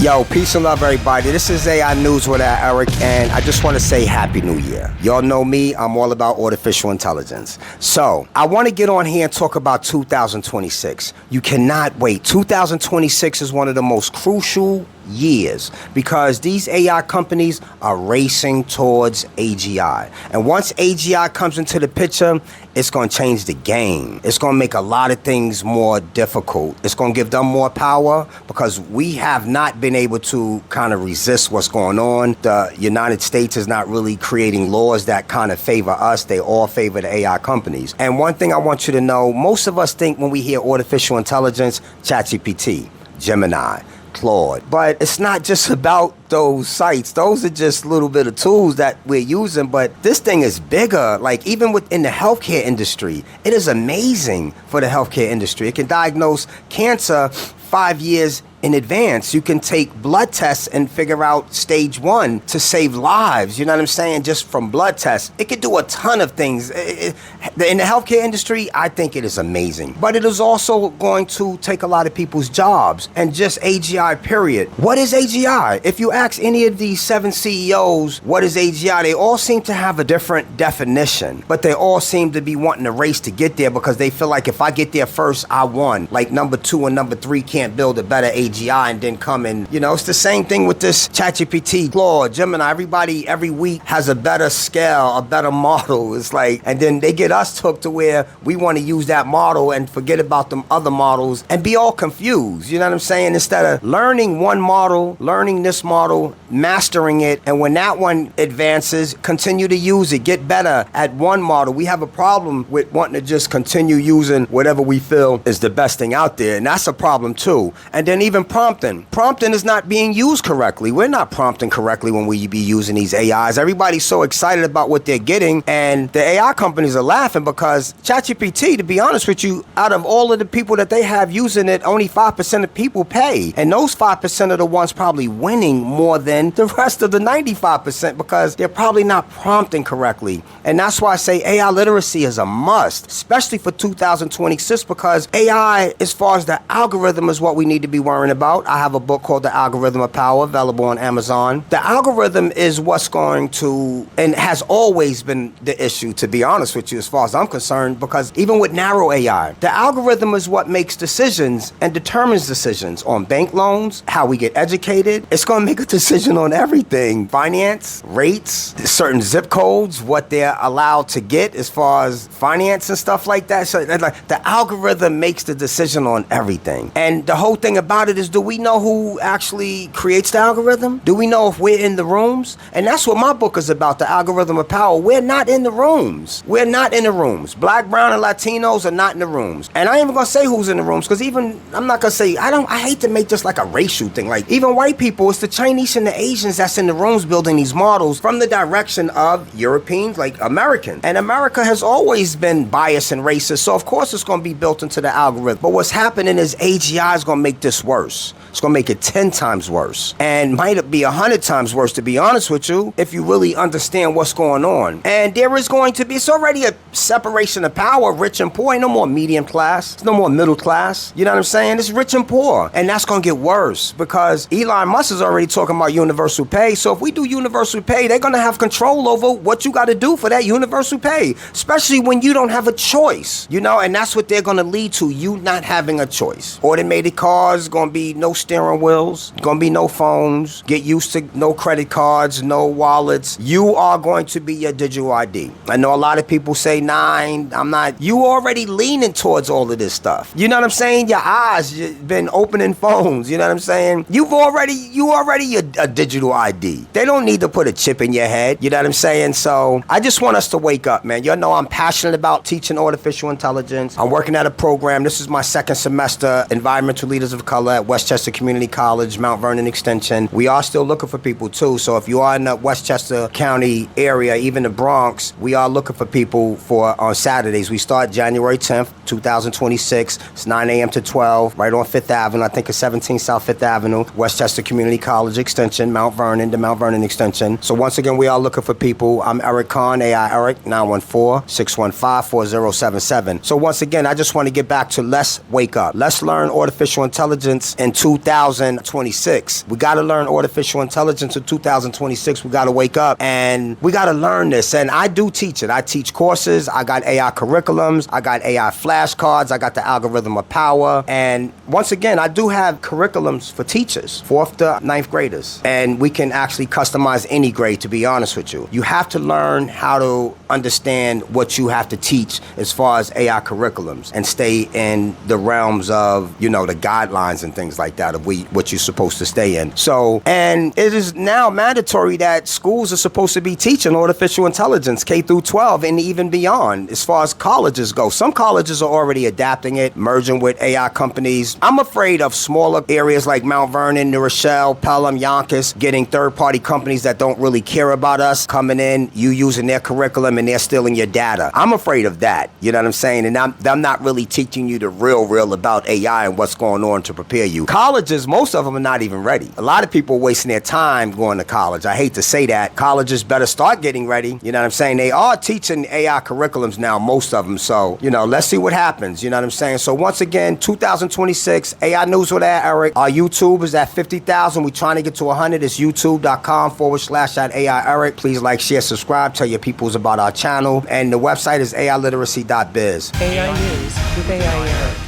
Yo, peace and love, everybody. This is AI News with Erik, and I just want to say Happy New Year. Y'all know me, I'm all about artificial intelligence. So, I want to get on here and talk about 2026. You cannot wait. 2026 is one of the most crucial years because these AI companies are racing towards AGI. And once AGI comes into the picture, it's going to change the game. It's going to make a lot of things more difficult. It's going to give them more power because we have not been able to kind of resist what's going on. The United States is not really creating laws that kind of favor us. They all favor the AI companies. And one thing I want you to know, most of us think when we hear artificial intelligence, ChatGPT, Gemini, Claude. But it's not just about those sites. Those are just a little bit of tools that we're using, but this thing is bigger. Like even within the healthcare industry, it is amazing for the healthcare industry. It can diagnose cancer 5 years in advance. You can take blood tests and figure out stage 1 to save lives. You know what I'm saying? Just from blood tests. It can do a ton of things. In the healthcare industry, I think it is amazing. But it is also going to take a lot of people's jobs and just AGI, period. What is AGI? If you ask any of these 7 CEOs, what is AGI? They all seem to have a different definition, but they all seem to be wanting a race to get there because they feel like if I get there first, I won. Like number 2 and number 3 can't build a better AGI and then come in. You know, it's the same thing with this ChatGPT, Claude, Gemini. Everybody every week has a better scale, a better model. It's like, and then they get us hooked to where we want to use that model and forget about them other models and be all confused. You know what I'm saying? Instead of learning one model, learning this model, mastering it, and when that one advances, continue to use it, get better at one model. We have a problem with wanting to just continue using whatever we feel is the best thing out there, and that's a problem too. And then even prompting. Prompting is not being used correctly. We're not prompting correctly when we be using these AIs. Everybody's so excited about what they're getting, and the AI companies are laughing because ChatGPT, to be honest with you, out of all of the people that they have using it, only 5% of people pay. And those 5% are the ones probably winning more than the rest of the 95% because they're probably not prompting correctly. And that's why I say AI literacy is a must, especially for 2026, because AI, as far as the algorithm, is what we need to be worrying about. I have a book called The Algorithm of Power, available on Amazon. The algorithm is what's going to, and has always been the issue, to be honest with you, as far as I'm concerned, because even with narrow AI, the algorithm is what makes decisions and determines decisions on bank loans, how we get educated. It's going to make a decision on everything. Finance, rates, certain zip codes, what they're allowed to get as far as finance and stuff like that. So like, the algorithm makes the decision on everything. And the whole thing about it is, do we know who actually creates the algorithm? Do we know if we're in the rooms? And that's what my book is about, The Algorithm of Power. We're not in the rooms. We're not in the rooms. Black, brown, and Latinos are not in the rooms. And I ain't even gonna say who's in the rooms, because even, I'm not gonna say, I hate to make this like a racial thing. Like, even white people, it's the Chinese and the Asians that's in the rooms building these models from the direction of Europeans, like Americans. And America has always been biased and racist, so of course it's gonna be built into the algorithm. But what's happening is AGI is gonna make this worse. It's gonna make it 10 times worse, and might be 100 times worse, to be honest with you, if you really understand what's going on. And there is going to be, it's already a separation of power, rich and poor. Ain't no more medium class, it's no more middle class. You know what I'm saying? It's rich and poor, and that's gonna get worse because Elon Musk is already talking about universal pay. So if we do universal pay, they're gonna have control over what you gotta do for that universal pay, especially when you don't have a choice, you know, and that's what they're gonna lead to, you not having a choice. Automated cars, gonna be no steering wheels, gonna be no phones, get used to no credit cards, no wallets. You are going to be your digital ID. I know a lot of people say, nah, I'm not. You already leaning towards all of this stuff. You know what I'm saying? Your eyes, you've been opening phones, you know what I'm saying? You already a digital ID. They don't need to put a chip in your head, you know what I'm saying? So I just want us to wake up, man. You know I'm passionate about teaching artificial intelligence. I'm working at a program. This is my second semester, Environmental Leaders of Color at Westchester Community College, Mount Vernon Extension. We are still looking for people too. So if you are in the Westchester County area, even the Bronx, we are looking for people for on Saturdays. We start January 10th, 2026. It's 9 a.m. to 12, right on 5th Avenue. I think it's 17 South 5th Avenue, Westchester Community College Extension, Mount Vernon, the Mount Vernon Extension. So once again, we are looking for people. I'm Erik Khan, AI Erik, 914-615-4077. So once again, I just want to get back to let's wake up. Let's learn artificial intelligence in 2026. 2026. We got to learn artificial intelligence in 2026. We got to wake up and we got to learn this. And I do teach it. I teach courses. I got AI curriculums. I got AI flashcards. I got the algorithm of power. And once again, I do have curriculums for teachers, 4th to 9th graders. And we can actually customize any grade, to be honest with you. You have to learn how to understand what you have to teach as far as AI curriculums and stay in the realms of, the guidelines and things like that of what you're supposed to stay in. So, and it is now mandatory that schools are supposed to be teaching artificial intelligence, K through 12 and even beyond, as far as colleges go. Some colleges are already adapting it, merging with AI companies. I'm afraid of smaller areas like Mount Vernon, New Rochelle, Pelham, Yonkers, getting third-party companies that don't really care about us coming in, you using their curriculum and they're stealing your data. I'm afraid of that. You know what I'm saying? And I'm not really teaching you the real about AI and what's going on to prepare you. Colleges, most of them are not even ready. A lot of people are wasting their time going to college. I hate to say that. Colleges better start getting ready. You know what I'm saying? They are teaching AI curriculums now, most of them. So, let's see what happens. You know what I'm saying? So once again, 2026, AI News with Erik. Our YouTube is at 50,000. We're trying to get to 100. It's youtube.com/@AI Erik. Please like, share, subscribe. Tell your peoples about our channel. And the website is ailiteracy.biz. AI News with AI Erik.